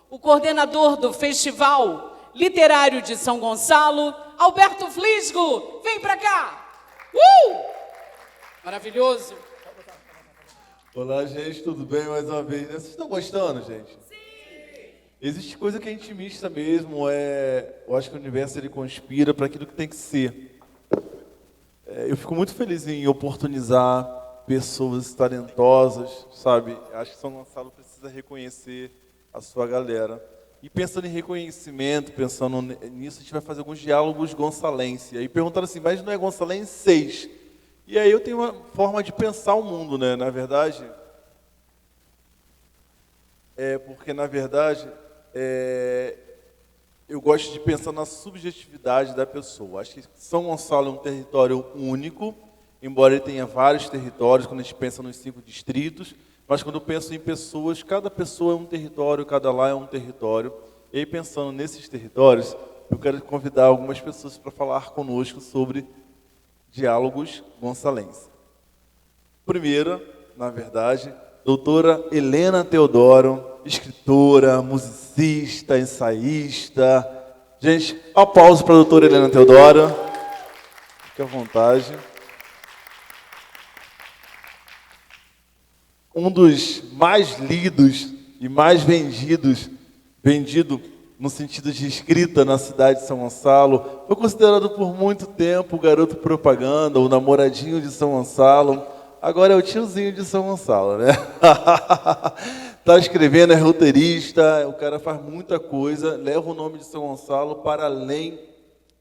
O coordenador do Festival Literário de São Gonçalo, Alberto Flisgo, vem para cá! Maravilhoso! Olá, gente, tudo bem mais uma vez? Vocês estão gostando, gente? Sim! Existe coisa que é intimista mesmo, eu acho que o universo ele conspira para aquilo que tem que ser. Eu fico muito feliz em oportunizar pessoas talentosas, sabe? Acho que São Gonçalo precisa reconhecer a sua galera. E pensando em reconhecimento, pensando nisso, a gente vai fazer alguns diálogos gonçalense. Aí perguntaram assim, mas não é gonçalense 6? E aí eu tenho uma forma de pensar o mundo, né? Na verdade, eu gosto de pensar na subjetividade da pessoa. Acho que São Gonçalo é um território único, embora ele tenha vários territórios, quando a gente pensa nos 5 distritos, mas quando eu penso em pessoas, cada pessoa é um território, cada lá é um território. E aí, pensando nesses territórios, eu quero convidar algumas pessoas para falar conosco sobre diálogos gonçalenses. Primeira, na verdade, doutora Helena Teodoro, escritora, musicista, ensaísta. Gente, aplauso para a doutora Helena Teodoro. Fique à vontade. Um dos mais lidos e mais vendido no sentido de escrita na cidade de São Gonçalo, foi considerado por muito tempo o garoto propaganda, o namoradinho de São Gonçalo, agora é o tiozinho de São Gonçalo, né? Está escrevendo, é roteirista, o cara faz muita coisa, leva o nome de São Gonçalo para além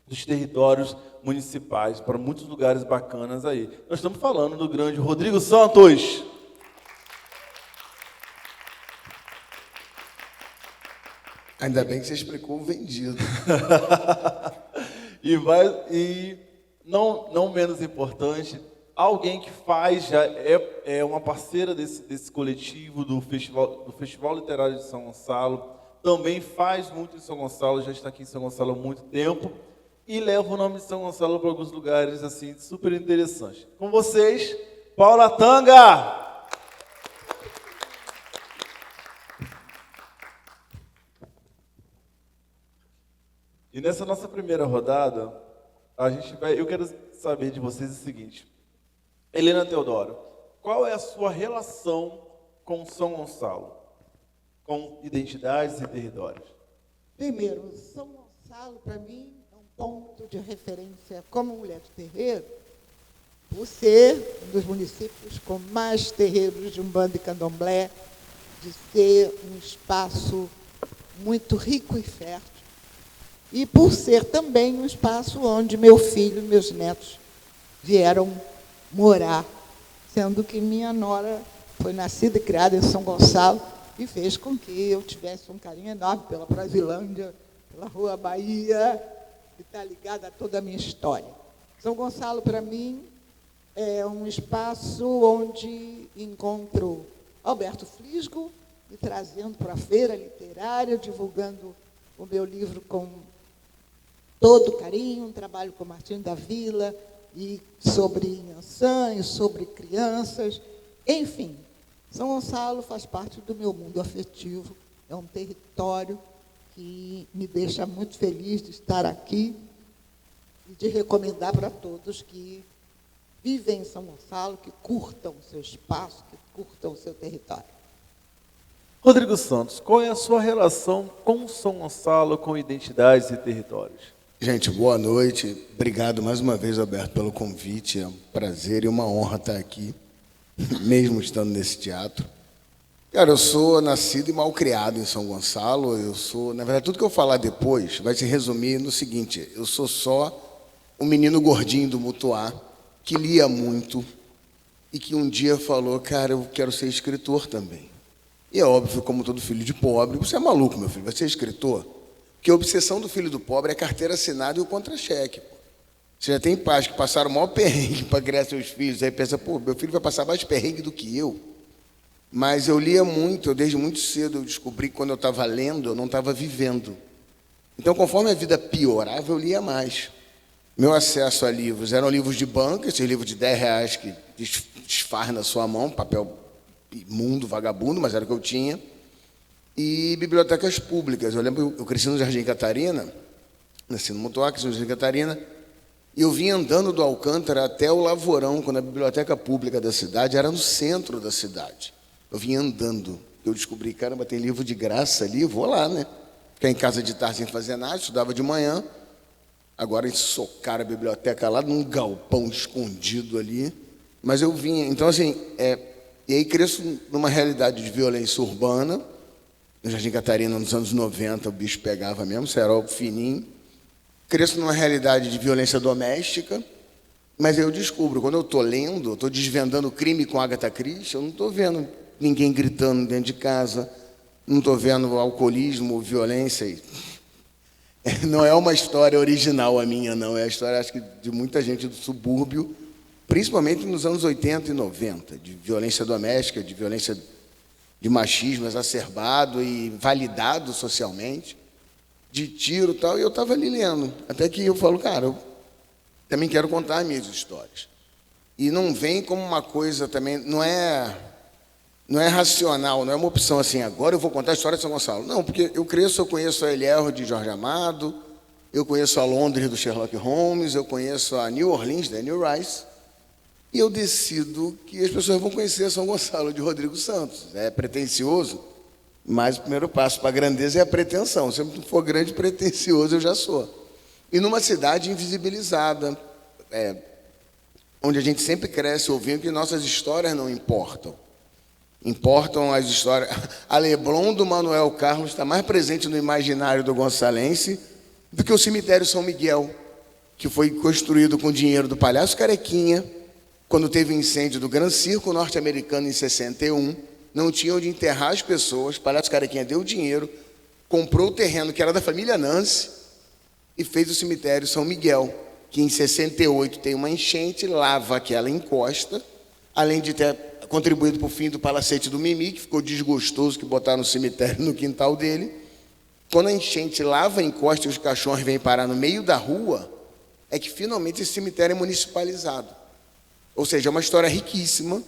dos territórios municipais, para muitos lugares bacanas aí. Nós estamos falando do grande Rodrigo Santos. Ainda bem que você explicou o vendido. E não menos importante, alguém que já é uma parceira desse coletivo do Festival Literário de São Gonçalo, também faz muito em São Gonçalo, já está aqui em São Gonçalo há muito tempo, e leva o nome de São Gonçalo para alguns lugares assim super interessantes. Com vocês, Paula Tanga! E nessa nossa primeira rodada, eu quero saber de vocês o seguinte. Helena Teodoro, qual é a sua relação com São Gonçalo? Com identidades e territórios? Primeiro, São Gonçalo, para mim, é um ponto de referência como mulher de terreiro, por ser um dos municípios com mais terreiros de Umbanda e Candomblé, de ser um espaço muito rico e fértil, e por ser também um espaço onde meu filho e meus netos vieram morar, sendo que minha nora foi nascida e criada em São Gonçalo e fez com que eu tivesse um carinho enorme pela Brasilândia, pela Rua Bahia, que está ligada a toda a minha história. São Gonçalo, para mim, é um espaço onde encontro Alberto Flisgo, me trazendo para a feira literária, divulgando o meu livro com todo carinho, um trabalho com Martinho da Vila, e sobre Inhansã, e sobre crianças, enfim. São Gonçalo faz parte do meu mundo afetivo, é um território que me deixa muito feliz de estar aqui e de recomendar para todos que vivem em São Gonçalo, que curtam o seu espaço, que curtam o seu território. Rodrigo Santos, qual é a sua relação com São Gonçalo, com identidades e territórios? Gente, boa noite. Obrigado mais uma vez, Alberto, pelo convite. É um prazer e uma honra estar aqui, mesmo estando nesse teatro. Cara, eu sou nascido e mal criado em São Gonçalo. Na verdade, tudo que eu falar depois vai se resumir no seguinte: eu sou só um menino gordinho do Mutuá, que lia muito e que um dia falou, cara, eu quero ser escritor também. E é óbvio, como todo filho de pobre, você é maluco, meu filho, vai ser escritor? Porque a obsessão do filho do pobre é a carteira assinada e o contra-cheque. Você já tem pais que passaram o maior perrengue para criar seus filhos, aí pensa, meu filho vai passar mais perrengue do que eu. Mas eu lia muito, desde muito cedo eu descobri que quando eu estava lendo, eu não estava vivendo. Então, conforme a vida piorava, eu lia mais. Meu acesso a livros eram livros de banca, esses livros de R$10 que desfaz na sua mão, papel imundo, vagabundo, mas era o que eu tinha. e bibliotecas públicas. Eu lembro, eu cresci no Jardim Catarina, nasci no Mutuá, cresci no Jardim Catarina, e eu vim andando do Alcântara até o Lavorão, quando a biblioteca pública da cidade era no centro da cidade. Eu vim andando. Eu descobri, caramba, tem livro de graça ali, eu vou lá, né? Ficar em casa de tarde sem fazer nada, estudava de manhã. Agora ensocaram a biblioteca lá num galpão escondido ali. Mas eu vinha, então assim, e aí cresço numa realidade de violência urbana. No Jardim Catarina, nos anos 90, o bicho pegava mesmo, cerol fininho. Cresço numa realidade de violência doméstica. Mas aí eu descubro, quando eu estou lendo, estou desvendando crime com Agatha Christie, eu não estou vendo ninguém gritando dentro de casa, não estou vendo alcoolismo, violência. Não é uma história original a minha, não. É a história, acho que, de muita gente do subúrbio, principalmente nos anos 80 e 90, de violência doméstica, de violência de machismo exacerbado e validado socialmente, de tiro e tal. E eu estava ali lendo. Até que eu falo, cara, eu também quero contar minhas histórias. E não vem como uma coisa também, não é racional, não é uma opção assim, agora eu vou contar a história de São Gonçalo. Não, porque eu conheço a Elierro de Jorge Amado, eu conheço a Londres do Sherlock Holmes, eu conheço a New Orleans da Anne Rice, e eu decido que as pessoas vão conhecer São Gonçalo de Rodrigo Santos. É pretensioso, mas o primeiro passo para a grandeza é a pretensão. Se eu não for grande, pretensioso eu já sou. E numa cidade invisibilizada, onde a gente sempre cresce ouvindo que nossas histórias não importam. Importam as histórias. A Leblon do Manuel Carlos está mais presente no imaginário do gonçalense do que o cemitério São Miguel, que foi construído com dinheiro do Palhaço Carequinha, quando teve o incêndio do Gran Circo norte-americano em 61, não tinha onde enterrar as pessoas, o Palhaço Carequinha deu dinheiro, comprou o terreno que era da família Nance e fez o cemitério São Miguel, que em 68 tem uma enchente, lava aquela encosta, além de ter contribuído para o fim do Palacete do Mimi, que ficou desgostoso que botaram no cemitério no quintal dele. Quando a enchente lava a encosta e os caixões vêm parar no meio da rua, é que finalmente esse cemitério é municipalizado. Ou seja, é uma história riquíssima.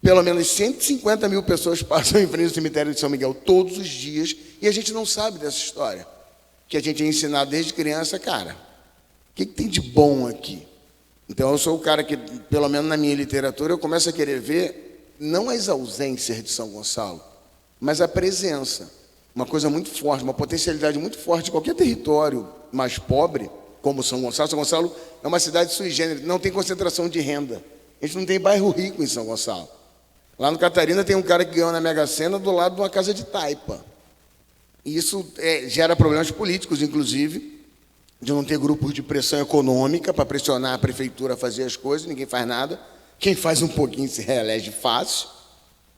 Pelo menos 150 mil pessoas passam em frente ao cemitério de São Miguel todos os dias, e a gente não sabe dessa história, que a gente é ensinado desde criança, cara, o que tem de bom aqui? Então eu sou o cara que, pelo menos na minha literatura, eu começo a querer ver não as ausências de São Gonçalo, mas a presença. Uma coisa muito forte, uma potencialidade muito forte de qualquer território mais pobre, como São Gonçalo. São Gonçalo é uma cidade sui generis, não tem concentração de renda. A gente não tem bairro rico em São Gonçalo. Lá no Catarina tem um cara que ganhou na Mega Sena do lado de uma casa de taipa. E isso gera problemas políticos, inclusive, de não ter grupos de pressão econômica para pressionar a prefeitura a fazer as coisas, ninguém faz nada. Quem faz um pouquinho se reelege fácil.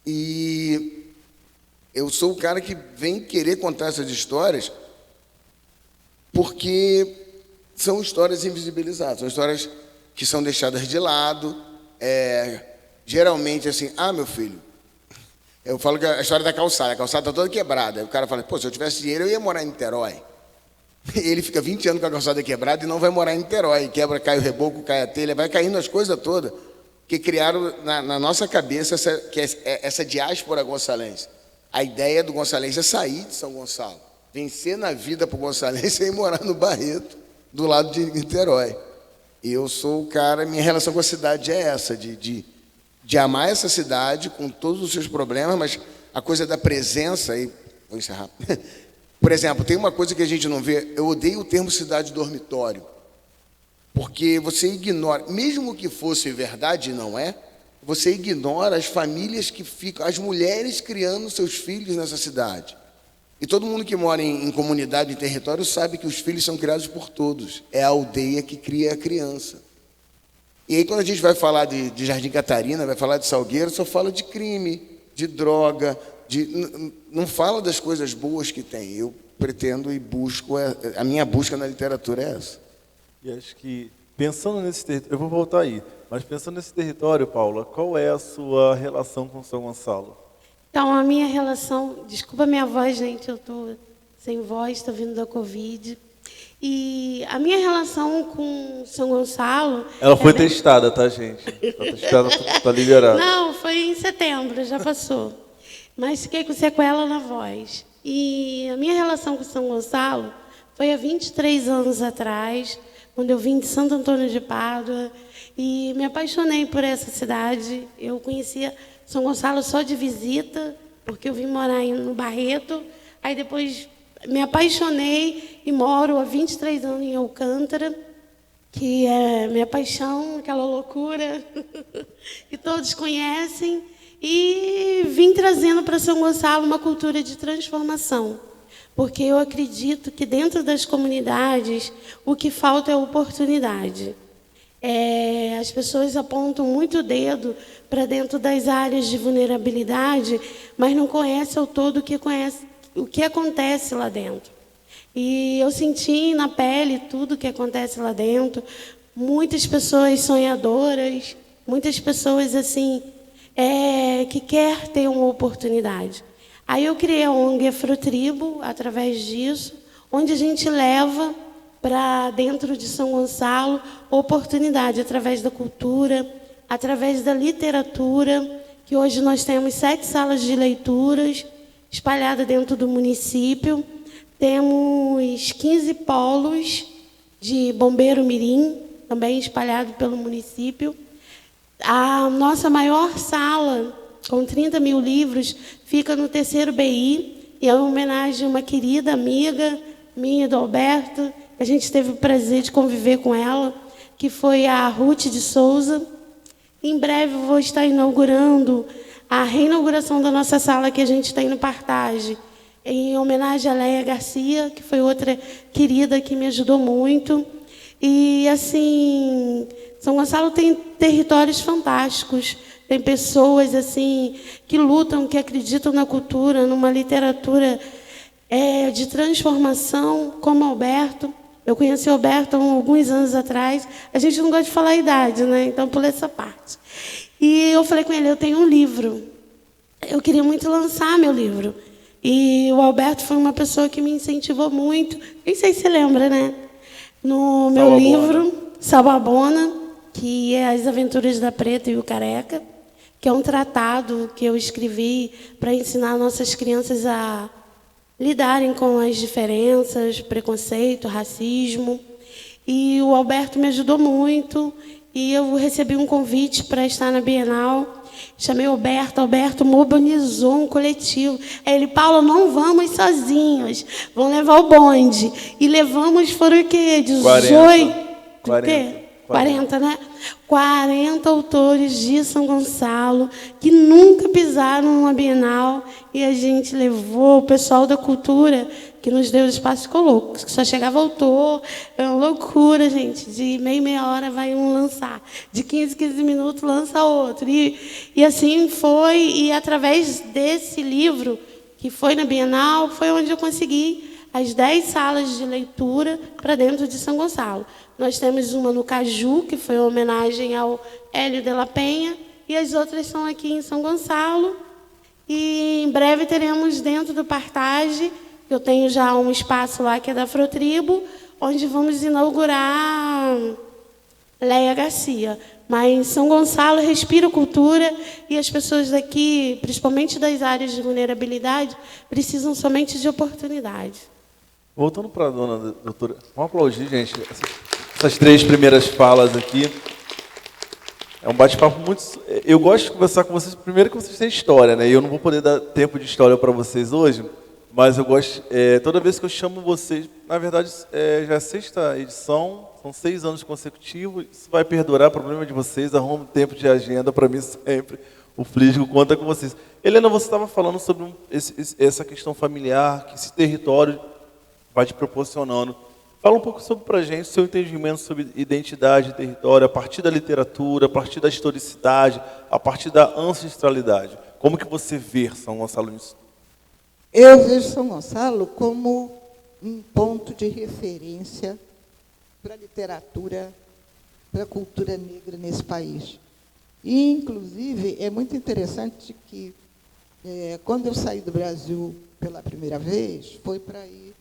E eu sou o cara que vem querer contar essas histórias porque são histórias invisibilizadas, são histórias que são deixadas de lado. Geralmente assim, meu filho, eu falo que a história da calçada, a calçada está toda quebrada. Aí o cara fala, pô, se eu tivesse dinheiro eu ia morar em Niterói. Ele fica 20 anos com a calçada quebrada e não vai morar em Niterói. Quebra, cai o reboco, cai a telha, vai caindo as coisas todas. Que criaram na nossa cabeça essa diáspora gonçalense. A ideia do gonçalense é sair de São Gonçalo, vencer na vida para o gonçalense e ir morar no Barreto, do lado de Niterói. E eu sou o cara, minha relação com a cidade é essa, de amar essa cidade com todos os seus problemas, mas a coisa da presença, e vou encerrar. Por exemplo, tem uma coisa que a gente não vê, eu odeio o termo cidade dormitório, porque você ignora, mesmo que fosse verdade, não é, você ignora as famílias que ficam, as mulheres criando seus filhos nessa cidade. E todo mundo que mora em comunidade, em território, sabe que os filhos são criados por todos. É a aldeia que cria a criança. E aí, quando a gente vai falar de Jardim Catarina, vai falar de Salgueiro, só fala de crime, de droga, não fala das coisas boas que tem. Eu pretendo e busco, a minha busca na literatura é essa. E acho que, pensando nesse território, eu vou voltar aí, mas pensando nesse território, Paula, qual é a sua relação com São Gonçalo? Então, a minha relação... Desculpa a minha voz, gente, eu estou sem voz, estou vindo da Covid. E a minha relação com São Gonçalo... Ela foi testada, tá, gente? Está testada, está liberada. Não, foi em setembro, já passou. Mas fiquei com sequela na voz. E a minha relação com São Gonçalo foi há 23 anos atrás, quando eu vim de Santo Antônio de Pádua e me apaixonei por essa cidade. Eu conhecia São Gonçalo só de visita, porque eu vim morar no Barreto. Aí depois me apaixonei e moro há 23 anos em Alcântara, que é minha paixão, aquela loucura que todos conhecem. E vim trazendo para São Gonçalo uma cultura de transformação, porque eu acredito que dentro das comunidades o que falta é oportunidade. As pessoas apontam muito o dedo para dentro das áreas de vulnerabilidade, mas não conhecem ao todo o que acontece lá dentro. E eu senti na pele tudo o que acontece lá dentro. Muitas pessoas sonhadoras, muitas pessoas assim que quer ter uma oportunidade. Aí eu criei a ONG Afrotribo, através disso, onde a gente leva para dentro de São Gonçalo oportunidade, através da cultura, através da literatura, que hoje nós temos 7 salas de leituras espalhadas dentro do município. Temos 15 polos de bombeiro mirim, também espalhado pelo município. A nossa maior sala, com 30 mil livros, fica no 3º BI, e é uma homenagem a uma querida amiga minha, do Alberto. A gente teve o prazer de conviver com ela, que foi a Ruth de Souza. Em breve eu vou estar inaugurando a reinauguração da nossa sala que a gente tem no Partage, em homenagem a Léia Garcia, que foi outra querida que me ajudou muito. E, assim, São Gonçalo tem territórios fantásticos, tem pessoas assim que lutam, que acreditam na cultura, numa literatura de transformação, como Alberto. Eu conheci o Alberto há alguns anos atrás. A gente não gosta de falar a idade, né? Então pula essa parte. E eu falei com ele, eu tenho um livro. Eu queria muito lançar meu livro. E o Alberto foi uma pessoa que me incentivou muito. Nem sei se você lembra, né? No meu livro, Sababona, que é As Aventuras da Preta e o Careca, que é um tratado que eu escrevi para ensinar nossas crianças a lidarem com as diferenças, preconceito, racismo. E o Alberto me ajudou muito, e eu recebi um convite para estar na Bienal. Chamei o Alberto mobilizou um coletivo. Aí ele, Paula, não vamos sozinhos, vamos levar o bonde. E levamos, foram o quê? 18? 40, né? 40 autores de São Gonçalo que nunca pisaram numa Bienal, e a gente levou o pessoal da cultura que nos deu espaço, ficou louco. Só chegava autor, é uma loucura, gente. De meia hora vai um lançar, de 15 minutos lança outro. E assim foi, e através desse livro, que foi na Bienal, foi onde eu consegui as 10 salas de leitura para dentro de São Gonçalo. Nós temos uma no Caju, que foi uma homenagem ao Hélio de la Penha, e as outras são aqui em São Gonçalo. E em breve teremos dentro do Partage, eu tenho já um espaço lá que é da Afrotribo, onde vamos inaugurar Léia Garcia. Mas em São Gonçalo respira cultura, e as pessoas daqui, principalmente das áreas de vulnerabilidade, precisam somente de oportunidade. Voltando para a dona doutora, vamos aplaudir, gente, essas 3 primeiras falas aqui. É um bate-papo muito... Eu gosto de conversar com vocês, primeiro que vocês têm história, né? E eu não vou poder dar tempo de história para vocês hoje, mas eu gosto... toda vez que eu chamo vocês, na verdade, já é a 6ª edição, são 6 anos consecutivos, isso vai perdurar, problema de vocês, arruma tempo de agenda para mim sempre, o Flisgo conta com vocês. Helena, você estava falando sobre essa questão familiar, que esse território vai te proporcionando. Fala um pouco sobre para a gente, seu entendimento sobre identidade e território, a partir da literatura, a partir da historicidade, a partir da ancestralidade. Como que você vê São Gonçalo nisso? Eu vejo São Gonçalo como um ponto de referência para a literatura, para a cultura negra nesse país. E, inclusive, é muito interessante que, quando eu saí do Brasil pela primeira vez, foi para ir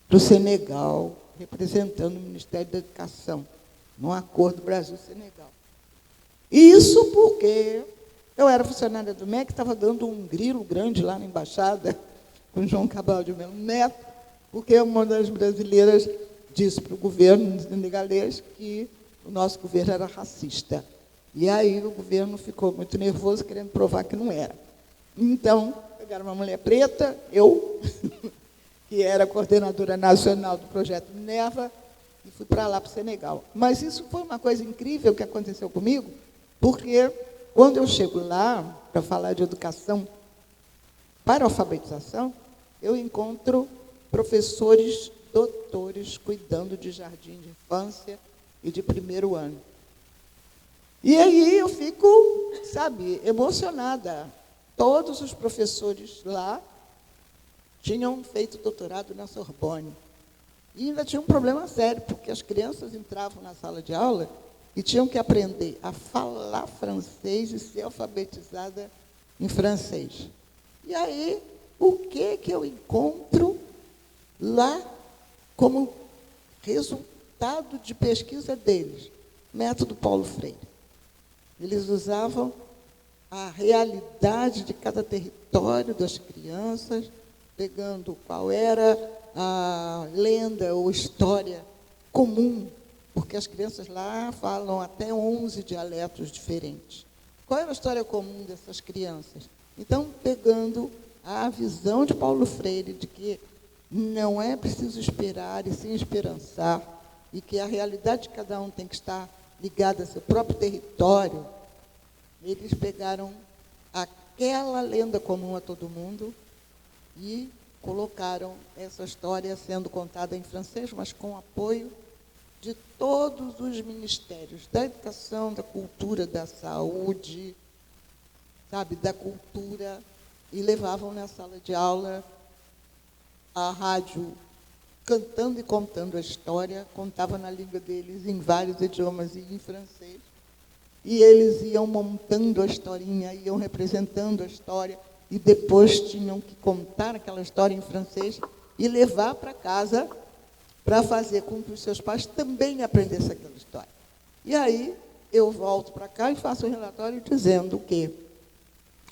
para o Senegal, representando o Ministério da Educação, num acordo Brasil-Senegal. Isso porque eu era funcionária do MEC, estava dando um grilo grande lá na embaixada, com João Cabral de Melo Neto, porque uma das brasileiras disse para o governo senegalês que o nosso governo era racista. E aí o governo ficou muito nervoso, querendo provar que não era. Então, pegaram uma mulher preta, eu, que era coordenadora nacional do projeto Minerva, e fui para lá, para o Senegal. Mas isso foi uma coisa incrível que aconteceu comigo, porque quando eu chego lá para falar de educação para alfabetização, eu encontro professores, doutores, cuidando de jardim de infância e de primeiro ano. E aí eu fico, sabe, emocionada. Todos os professores lá tinham feito doutorado na Sorbonne. E ainda tinha um problema sério, porque as crianças entravam na sala de aula e tinham que aprender a falar francês e ser alfabetizada em francês. E aí, o que eu encontro lá como resultado de pesquisa deles? Método Paulo Freire. Eles usavam a realidade de cada território das crianças, pegando qual era a lenda ou história comum, porque as crianças lá falam até 11 dialetos diferentes. Qual era a história comum dessas crianças? Então, pegando a visão de Paulo Freire de que não é preciso esperar e sim esperançar, e que a realidade de cada um tem que estar ligada ao seu próprio território, eles pegaram aquela lenda comum a todo mundo e colocaram essa história sendo contada em francês, mas com apoio de todos os ministérios, da educação, da cultura, da saúde, sabe, da cultura, e levavam na sala de aula a rádio cantando e contando a história, contava na língua deles em vários idiomas e em francês, e eles iam montando a historinha, iam representando a história, e depois tinham que contar aquela história em francês e levar para casa para fazer com que os seus pais também aprendessem aquela história. E aí eu volto para cá e faço um relatório dizendo que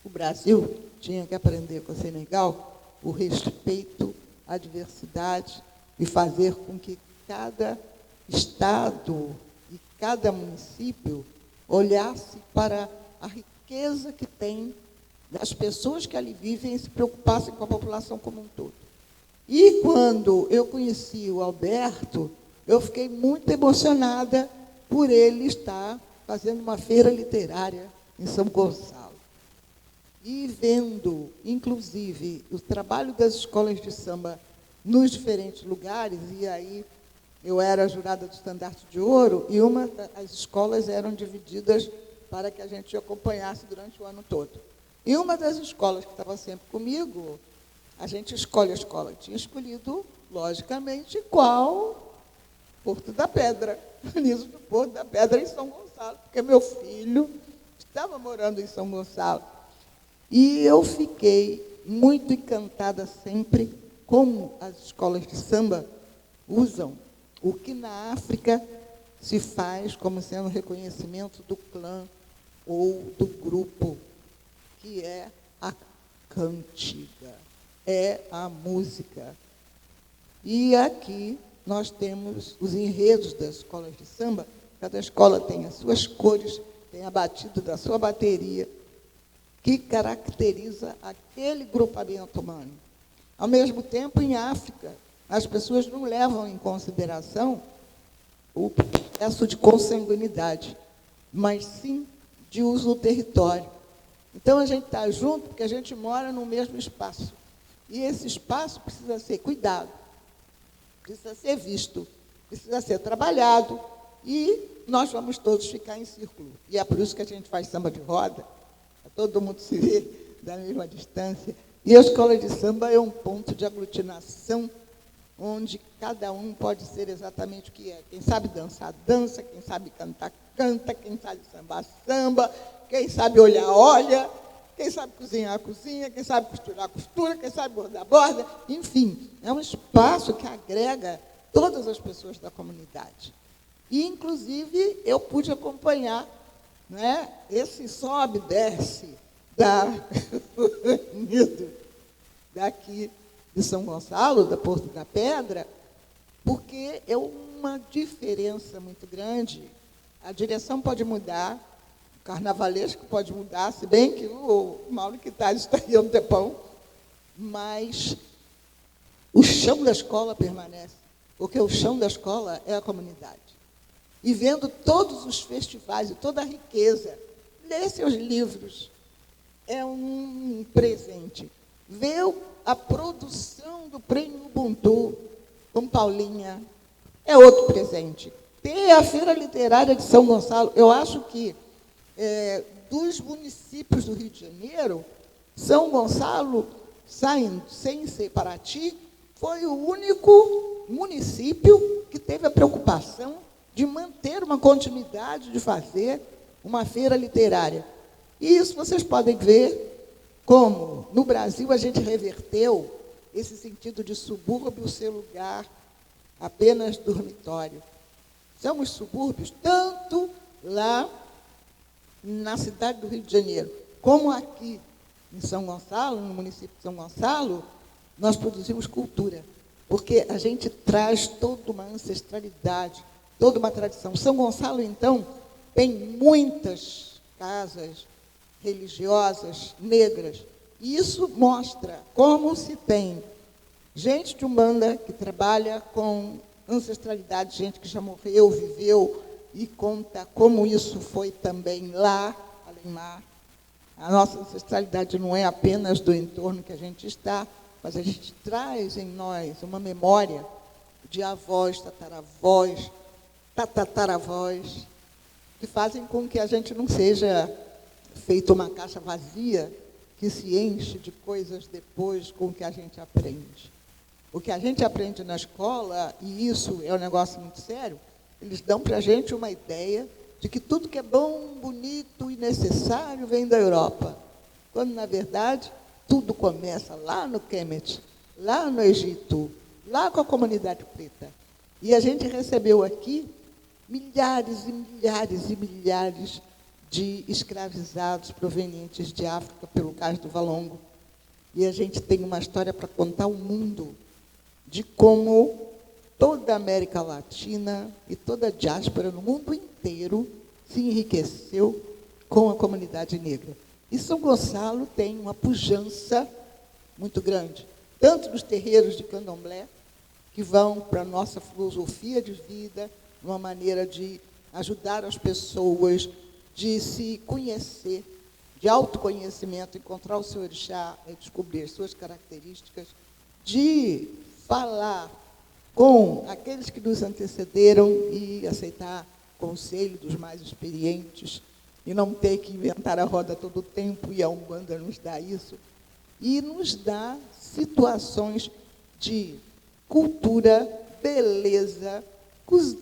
o Brasil tinha que aprender com o Senegal o respeito à diversidade e fazer com que cada estado e cada município olhasse para a riqueza que tem das pessoas que ali vivem e se preocupassem com a população como um todo. E quando eu conheci o Alberto, eu fiquei muito emocionada por ele estar fazendo uma feira literária em São Gonçalo. E vendo, inclusive, o trabalho das escolas de samba nos diferentes lugares, e aí eu era jurada do Estandarte de Ouro, e as escolas eram divididas para que a gente acompanhasse durante o ano todo. E uma das escolas que estava sempre comigo, a gente escolhe a escola. Eu tinha escolhido, logicamente, qual? Porto da Pedra. Nisso do Porto da Pedra, em São Gonçalo, porque meu filho estava morando em São Gonçalo. E eu fiquei muito encantada sempre como as escolas de samba usam o que na África se faz como sendo reconhecimento do clã ou do grupo, que é a cantiga, é a música. E aqui nós temos os enredos das escolas de samba. Cada escola tem as suas cores, tem a batida da sua bateria, que caracteriza aquele grupamento humano. Ao mesmo tempo, em África, as pessoas não levam em consideração o processo de consanguinidade, mas sim de uso do território. Então, a gente está junto porque a gente mora no mesmo espaço. E esse espaço precisa ser cuidado, precisa ser visto, precisa ser trabalhado, e nós vamos todos ficar em círculo. E é por isso que a gente faz samba de roda, para todo mundo se ver da mesma distância. E a escola de samba é um ponto de aglutinação, onde cada um pode ser exatamente o que é. Quem sabe dançar, dança, quem sabe cantar, canta, quem sabe sambar, samba, quem sabe olhar, olha, quem sabe cozinhar, cozinha, quem sabe costurar, costura, quem sabe bordar, borda. Enfim, é um espaço que agrega todas as pessoas da comunidade. E, inclusive, eu pude acompanhar, né, esse sobe e desce daqui de São Gonçalo, da Porto da Pedra, porque é uma diferença muito grande. A direção pode mudar, o carnavalesco pode mudar, se bem que o Mauro Quitales está aí há um tempão, mas o chão da escola permanece, porque o chão da escola é a comunidade. E vendo todos os festivais e toda a riqueza, ler seus livros é um presente. Ver a produção do Prêmio Ubuntu com Paulinha é outro presente. Ter a Feira Literária de São Gonçalo, eu acho que dos municípios do Rio de Janeiro, São Gonçalo, sem ser Paraty, foi o único município que teve a preocupação de manter uma continuidade, de fazer uma feira literária. E isso vocês podem ver como, no Brasil, a gente reverteu esse sentido de subúrbio ser lugar apenas dormitório. São os subúrbios, tanto lá na cidade do Rio de Janeiro, como aqui em São Gonçalo, no município de São Gonçalo, nós produzimos cultura, porque a gente traz toda uma ancestralidade, toda uma tradição. São Gonçalo, então, tem muitas casas religiosas negras, e isso mostra como se tem gente de Umbanda que trabalha com ancestralidade, gente que já morreu, viveu, e conta como isso foi também lá, além lá. A nossa ancestralidade não é apenas do entorno que a gente está, mas a gente traz em nós uma memória de avós, tataravós, tatataravós, que fazem com que a gente não seja feito uma caixa vazia que se enche de coisas depois com o que a gente aprende. O que a gente aprende na escola, e isso é um negócio muito sério, eles dão para a gente uma ideia de que tudo que é bom, bonito e necessário vem da Europa, quando, na verdade, tudo começa lá no Kemet, lá no Egito, lá com a comunidade preta. E a gente recebeu aqui milhares e milhares e milhares de escravizados provenientes de África pelo Cais do Valongo. E a gente tem uma história para contar ao mundo de como toda a América Latina e toda a diáspora no mundo inteiro se enriqueceu com a comunidade negra. E São Gonçalo tem uma pujança muito grande, tanto nos terreiros de candomblé, que vão para a nossa filosofia de vida, uma maneira de ajudar as pessoas, de se conhecer, de autoconhecimento, encontrar o seu orixá, descobrir suas características, de falar com aqueles que nos antecederam e aceitar conselho dos mais experientes, e não ter que inventar a roda todo o tempo, e a Umbanda nos dá isso, e nos dá situações de cultura, beleza,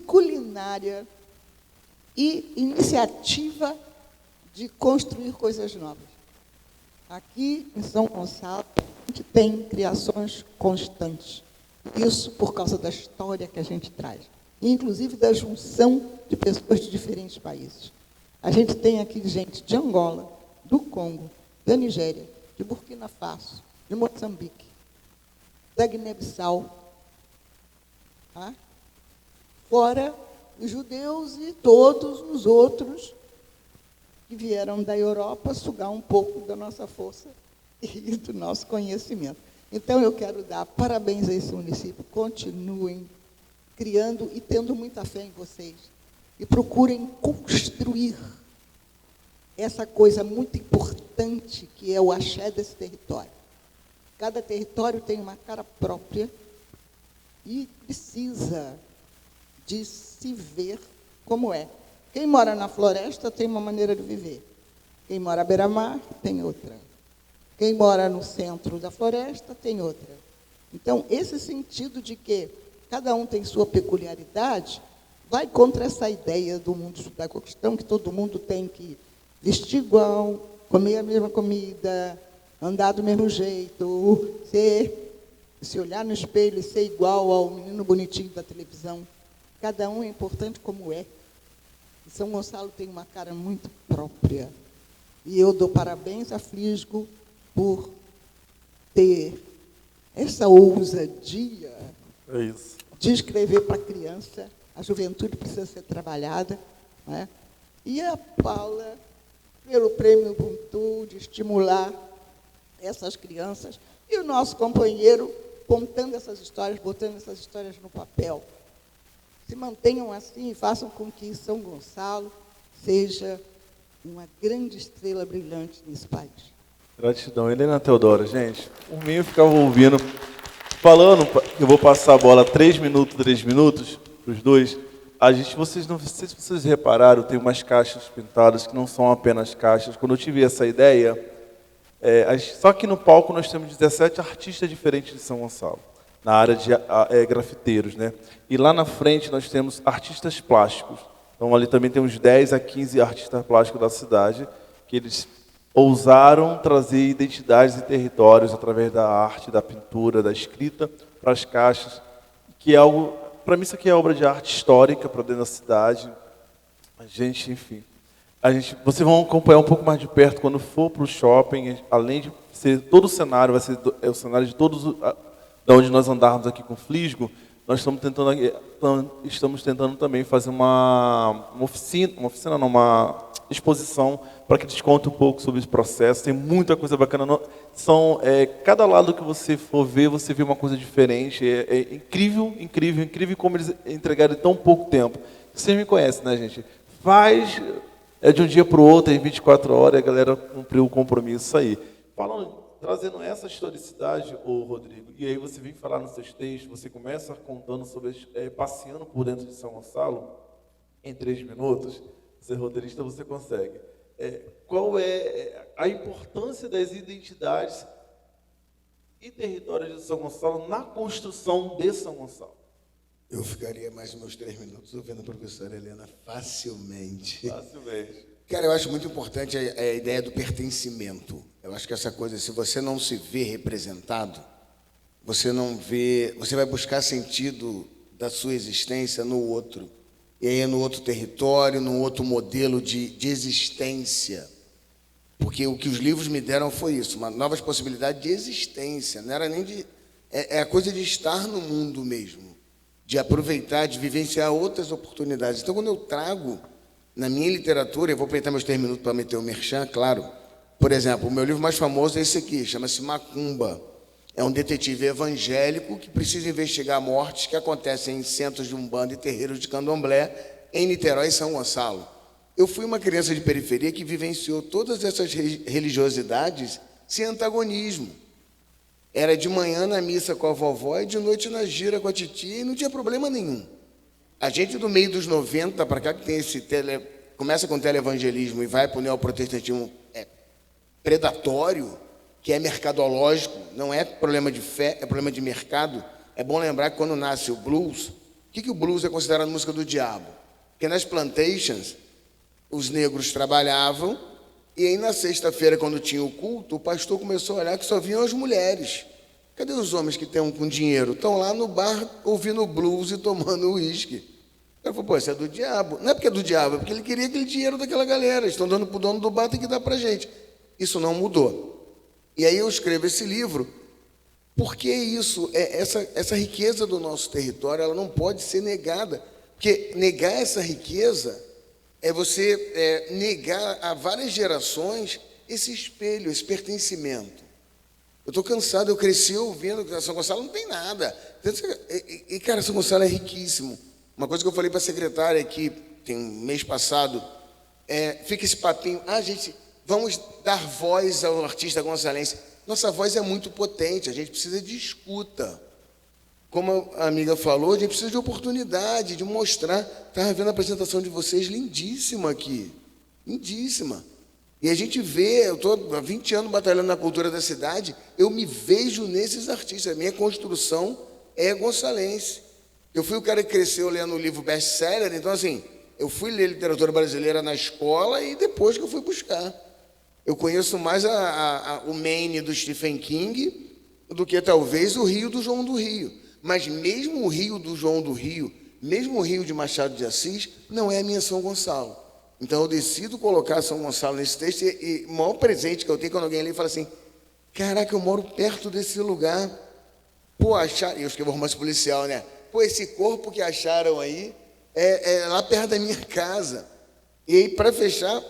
culinária e iniciativa de construir coisas novas. Aqui em São Gonçalo, a gente tem criações constantes. Isso por causa da história que a gente traz, inclusive da junção de pessoas de diferentes países. A gente tem aqui gente de Angola, do Congo, da Nigéria, de Burkina Faso, de Moçambique, da Guiné-Bissau, tá? Fora os judeus e todos os outros que vieram da Europa sugar um pouco da nossa força e do nosso conhecimento. Então, eu quero dar parabéns a esse município. Continuem criando e tendo muita fé em vocês. E procurem construir essa coisa muito importante que é o axé desse território. Cada território tem uma cara própria e precisa de se ver como é. Quem mora na floresta tem uma maneira de viver. Quem mora à beira-mar tem outra. Quem mora no centro da floresta tem outra. Então, esse sentido de que cada um tem sua peculiaridade vai contra essa ideia do mundo judaico-cristão, que todo mundo tem que vestir igual, comer a mesma comida, andar do mesmo jeito, se olhar no espelho e ser igual ao menino bonitinho da televisão. Cada um é importante como é. E São Gonçalo tem uma cara muito própria. E eu dou parabéns a Flisgo por ter essa ousadia É isso. de escrever para a criança, a juventude precisa ser trabalhada, né? E a Paula, pelo Prêmio Ubuntu, de estimular essas crianças, e o nosso companheiro contando essas histórias, botando essas histórias no papel. Se mantenham assim e façam com que São Gonçalo seja uma grande estrela brilhante nesse país. Gratidão. Helena Teodora, gente, por mim eu ficava ouvindo, falando, eu vou passar a bola 3 minutos para os dois. Não sei se vocês repararam, tem umas caixas pintadas que não são apenas caixas. Quando eu tive essa ideia, só que no palco nós temos 17 artistas diferentes de São Gonçalo, na área de grafiteiros, né? E lá na frente nós temos artistas plásticos. Então ali também temos 10 a 15 artistas plásticos da cidade, que eles ousaram trazer identidades e territórios através da arte, da pintura, da escrita para as caixas, que é algo, para mim isso aqui é obra de arte histórica para dentro da cidade. Vocês vão acompanhar um pouco mais de perto quando for para o shopping, além de ser todo o cenário, vai ser o cenário de todos, da onde nós andarmos aqui com o Flisgo. Nós estamos tentando também fazer uma exposição para que eles contem um pouco sobre esse processo. Tem muita coisa bacana. Cada lado que você for ver, você vê uma coisa diferente. É incrível, incrível, incrível como eles entregaram em tão pouco tempo. Vocês me conhecem, né, gente? De um dia para o outro, em 24 horas, a galera cumpriu o compromisso. Isso aí. Trazendo essa historicidade, Rodrigo, e aí você vem falar nos seus textos, você começa contando sobre, passeando por dentro de São Gonçalo, em 3 minutos, ser roteirista você consegue. Qual é a importância das identidades e territórios de São Gonçalo na construção de São Gonçalo? Eu ficaria mais uns 3 minutos ouvindo a professora Helena facilmente. Facilmente. Cara, eu acho muito importante a ideia do pertencimento. Eu acho que essa coisa, se você não se vê representado, você vai buscar sentido da sua existência no outro. E aí é no outro território, no outro modelo de existência. Porque o que os livros me deram foi isso, uma nova possibilidade de existência. Não era nem de... É a coisa de estar no mundo mesmo, de aproveitar, de vivenciar outras oportunidades. Então, quando eu trago na minha literatura, eu vou aproveitar meus 3 minutos para meter o merchan, claro. Por exemplo, o meu livro mais famoso é esse aqui, chama-se Macumba. É um detetive evangélico que precisa investigar mortes que acontecem em centros de umbanda e terreiros de candomblé em Niterói e São Gonçalo. Eu fui uma criança de periferia que vivenciou todas essas religiosidades sem antagonismo. Era de manhã na missa com a vovó e de noite na gira com a titia e não tinha problema nenhum. A gente do meio dos 90 para cá, que tem começa com televangelismo e vai para o neoprotestantismo predatório, que é mercadológico, não é problema de fé, é problema de mercado. É bom lembrar que quando nasce o blues, o que o blues é considerado música do diabo? Porque nas plantations, os negros trabalhavam, e aí na sexta-feira, quando tinha o culto, o pastor começou a olhar que só vinham as mulheres. Cadê os homens que estão com dinheiro? Estão lá no bar ouvindo blues e tomando uísque. Ele falou, pô, isso é do diabo. Não é porque é do diabo, é porque ele queria aquele dinheiro daquela galera. Eles estão dando para o dono do bar, tem que dar para a gente. Isso não mudou. E aí eu escrevo esse livro, porque isso, essa riqueza do nosso território, ela não pode ser negada. Porque negar essa riqueza é você negar a várias gerações esse espelho, esse pertencimento. Eu estou cansado, eu cresci ouvindo que São Gonçalo não tem nada. E, cara, São Gonçalo é riquíssimo. Uma coisa que eu falei para a secretária aqui, tem um mês passado, fica esse papinho, gente, vamos dar voz ao artista gonçalense. Nossa voz é muito potente, a gente precisa de escuta. Como a amiga falou, a gente precisa de oportunidade, de mostrar. Estava vendo a apresentação de vocês, lindíssima aqui, lindíssima. E a gente vê, eu estou há 20 anos batalhando na cultura da cidade, eu me vejo nesses artistas, a minha construção é gonçalense. Eu fui o cara que cresceu lendo o livro best-seller, então assim, eu fui ler literatura brasileira na escola e depois que eu fui buscar. Eu conheço mais o Maine do Stephen King do que talvez o Rio do João do Rio. Mas mesmo o Rio do João do Rio, mesmo o Rio de Machado de Assis, não é a minha São Gonçalo. Então eu decido colocar São Gonçalo nesse texto e o maior presente que eu tenho quando alguém lê e fala assim, caraca, eu moro perto desse lugar. Pô, eu escrevo romance policial, né? Pô, esse corpo que acharam aí é lá perto da minha casa. E aí, para fechar,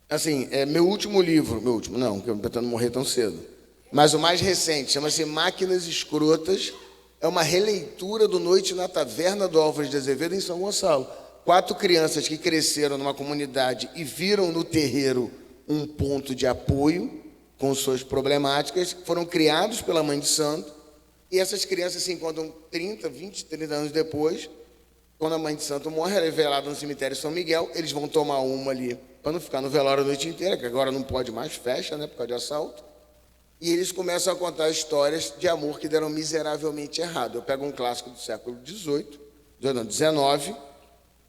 assim, meu último livro, não, que eu não pretendo morrer tão cedo, mas o mais recente, chama-se Máquinas Escrotas, é uma releitura do Noite na Taverna do Álvares de Azevedo, em São Gonçalo. 4 crianças que cresceram numa comunidade e viram no terreiro um ponto de apoio com suas problemáticas, foram criados pela Mãe de Santo, e essas crianças se encontram 30 anos depois, quando a Mãe de Santo morre, ela é velada no cemitério São Miguel, eles vão tomar uma ali, para não ficar no velório a noite inteira, que agora não pode mais, fecha, né, por causa de assalto, e eles começam a contar histórias de amor que deram miseravelmente errado. Eu pego um clássico do século XIX,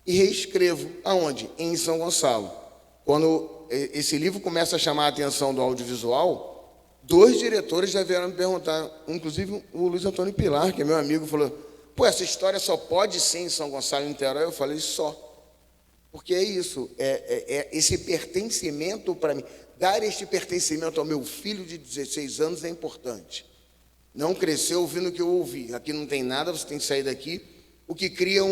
e reescrevo. Aonde? Em São Gonçalo. Quando esse livro começa a chamar a atenção do audiovisual, 2 diretores já vieram me perguntar, inclusive o Luiz Antônio Pilar, que é meu amigo, falou: pô, essa história só pode ser em São Gonçalo e Niterói? Eu falei: só. Porque é isso, esse pertencimento para mim. Dar este pertencimento ao meu filho de 16 anos é importante. Não crescer ouvindo o que eu ouvi. Aqui não tem nada, você tem que sair daqui. O que cria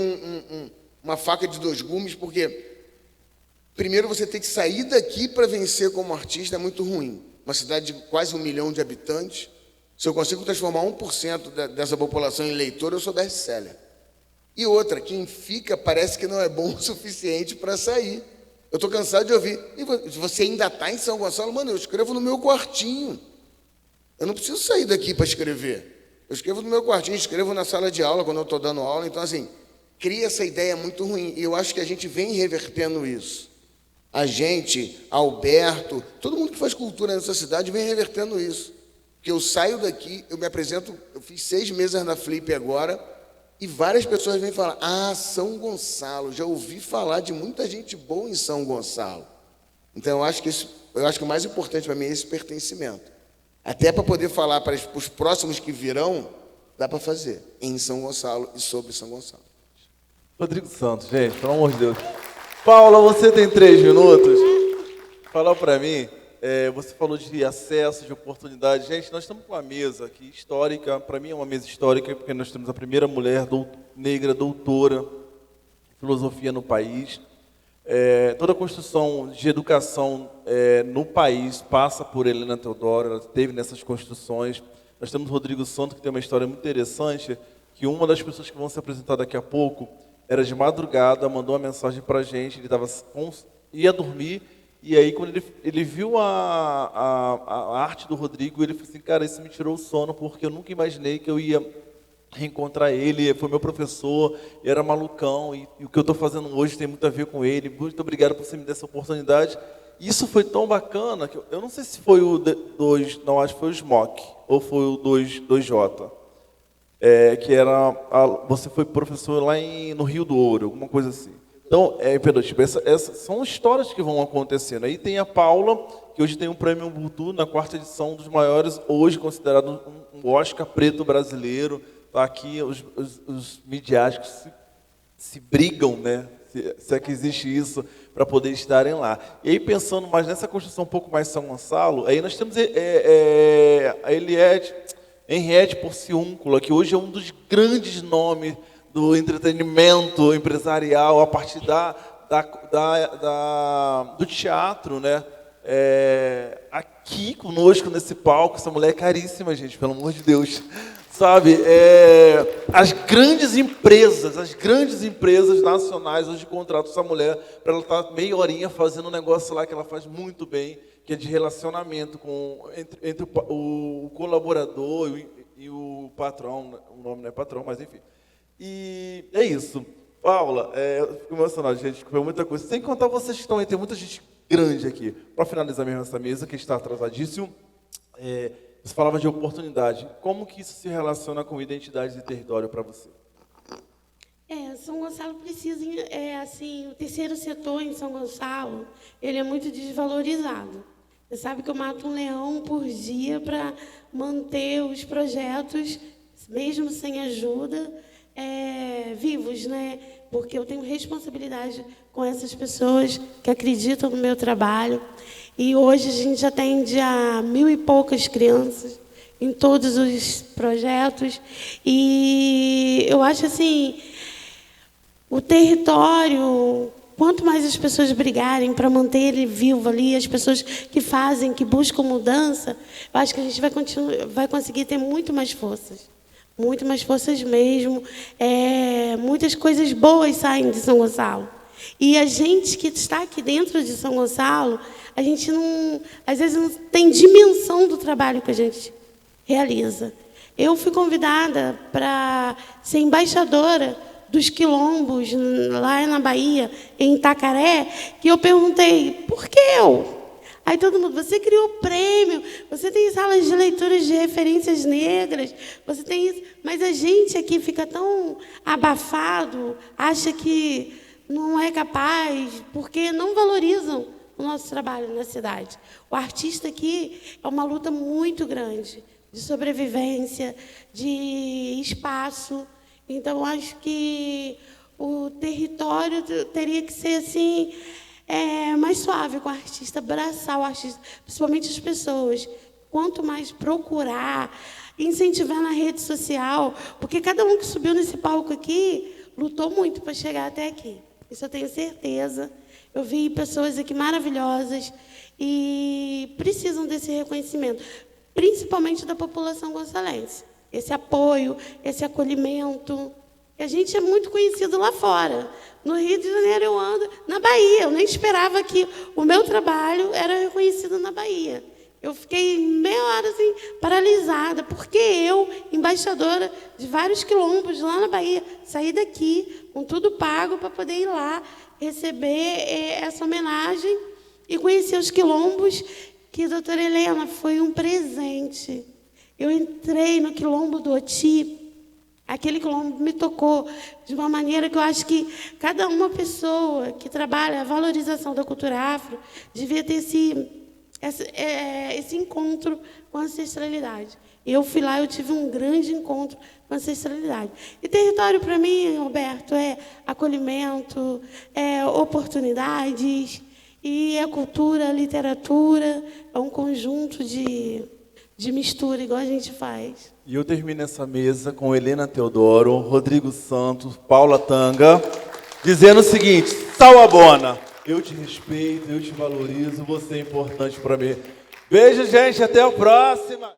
uma faca de 2 gumes, porque primeiro você tem que sair daqui para vencer como artista, é muito ruim. Uma cidade de quase 1 milhão de habitantes, se eu consigo transformar 1% dessa população em leitor, eu sou best-seller. E outra, quem fica parece que não é bom o suficiente para sair. Eu estou cansado de ouvir: e você ainda está em São Gonçalo? Mano, eu escrevo no meu quartinho. Eu não preciso sair daqui para escrever. Eu escrevo no meu quartinho, escrevo na sala de aula, quando eu estou dando aula. Então, assim, cria essa ideia muito ruim. E eu acho que a gente vem revertendo isso. A gente, Alberto, todo mundo que faz cultura nessa cidade vem revertendo isso. Porque eu saio daqui, eu me apresento, eu fiz 6 mesas na Flip agora, e várias pessoas vêm falar: ah, São Gonçalo, já ouvi falar de muita gente boa em São Gonçalo. Então, eu acho que o mais importante para mim é esse pertencimento. Até para poder falar para os próximos que virão, dá para fazer em São Gonçalo e sobre São Gonçalo. Rodrigo Santos, gente, pelo amor de Deus. Paula, você tem 3 minutos. Fala para mim, você falou de acesso, de oportunidade. Gente, nós estamos com uma mesa aqui histórica. Para mim é uma mesa histórica, porque nós temos a primeira mulher negra doutora em filosofia no país. Toda a construção de educação no país passa por Helena Teodoro, ela esteve nessas construções. Nós temos o Rodrigo Santos, que tem uma história muito interessante, que uma das pessoas que vão se apresentar daqui a pouco era de madrugada, mandou uma mensagem para a gente, ele ia dormir, e aí quando ele viu a arte do Rodrigo, ele falou assim: cara, isso me tirou o sono, porque eu nunca imaginei que eu ia reencontrar ele, foi meu professor, era malucão, e o que eu estou fazendo hoje tem muito a ver com ele, muito obrigado por você me dar essa oportunidade. Isso foi tão bacana, que eu não sei se foi o 2, não, acho que foi o Smock, ou foi o 2J, que era, você foi professor lá no Rio do Ouro, alguma coisa assim. Então, essas são histórias que vão acontecendo. Aí tem a Paula, que hoje tem um prêmio Ubuntu na 4ª edição, um dos maiores, hoje considerado um Oscar preto brasileiro. Tá aqui, os midiáticos se brigam, né? Se é que existe isso, para poder estarem lá. E aí, pensando mais nessa construção um pouco mais São Gonçalo, aí nós temos a Henriette Porciúncula, que hoje é um dos grandes nomes do entretenimento empresarial, a partir do teatro, né? Aqui conosco nesse palco, essa mulher é caríssima, gente, pelo amor de Deus. Sabe, as grandes empresas nacionais hoje contratam essa mulher para ela estar meia horinha fazendo um negócio lá que ela faz muito bem, que é de relacionamento entre o colaborador e o patrão. O nome não é patrão, mas enfim. E é isso. Paula, eu fico emocionado, gente, foi muita coisa. Sem contar vocês que estão aí, tem muita gente grande aqui. Para finalizar mesmo essa mesa, que está atrasadíssimo, você falava de oportunidade. Como que isso se relaciona com identidade de território para você? São Gonçalo precisa, assim, o terceiro setor em São Gonçalo, ele é muito desvalorizado. Você sabe que eu mato um leão por dia para manter os projetos, mesmo sem ajuda, vivos, né? Porque eu tenho responsabilidade com essas pessoas que acreditam no meu trabalho. E hoje a gente atende a 1000 e poucas crianças em todos os projetos. E eu acho assim, o território, quanto mais as pessoas brigarem para manter ele vivo ali, as pessoas que fazem, que buscam mudança, eu acho que a gente vai conseguir ter muito mais forças mesmo. Muitas coisas boas saem de São Gonçalo. E a gente que está aqui dentro de São Gonçalo, a gente não, às vezes não tem dimensão do trabalho que a gente realiza. Eu fui convidada para ser embaixadora dos quilombos lá na Bahia, em Itacaré, que eu perguntei, por que eu? Aí todo mundo, você criou prêmio, você tem salas de leituras de referências negras, você tem isso, mas a gente aqui fica tão abafado, acha que não é capaz, porque não valorizam o nosso trabalho na cidade. O artista aqui é uma luta muito grande, de sobrevivência, de espaço. Então, acho que o território teria que ser assim, mais suave com o artista, abraçar o artista, principalmente as pessoas. Quanto mais procurar, incentivar na rede social, porque cada um que subiu nesse palco aqui lutou muito para chegar até aqui. Isso eu tenho certeza. Eu vi pessoas aqui maravilhosas e precisam desse reconhecimento, principalmente da população gonçalense. Esse apoio, esse acolhimento. A gente é muito conhecido lá fora. No Rio de Janeiro eu ando, na Bahia. Eu nem esperava que o meu trabalho era reconhecido na Bahia. Eu fiquei meia hora assim, paralisada, porque eu, embaixadora de vários quilombos lá na Bahia, saí daqui com tudo pago para poder ir lá receber essa homenagem e conhecer os quilombos, que, doutora Helena, foi um presente. Eu entrei no quilombo do Oti, aquele quilombo me tocou de uma maneira que eu acho que cada uma pessoa que trabalha a valorização da cultura afro devia ter esse encontro com a ancestralidade. Eu fui lá, eu tive um grande encontro com a ancestralidade. E território, para mim, Roberto, é acolhimento, é oportunidades, e a cultura, a literatura, é um conjunto de mistura, igual a gente faz. E eu termino essa mesa com Helena Teodoro, Rodrigo Santos, Paula Tanga, dizendo o seguinte: Sauabona, eu te respeito, eu te valorizo, você é importante para mim. Beijo, gente, até a próxima!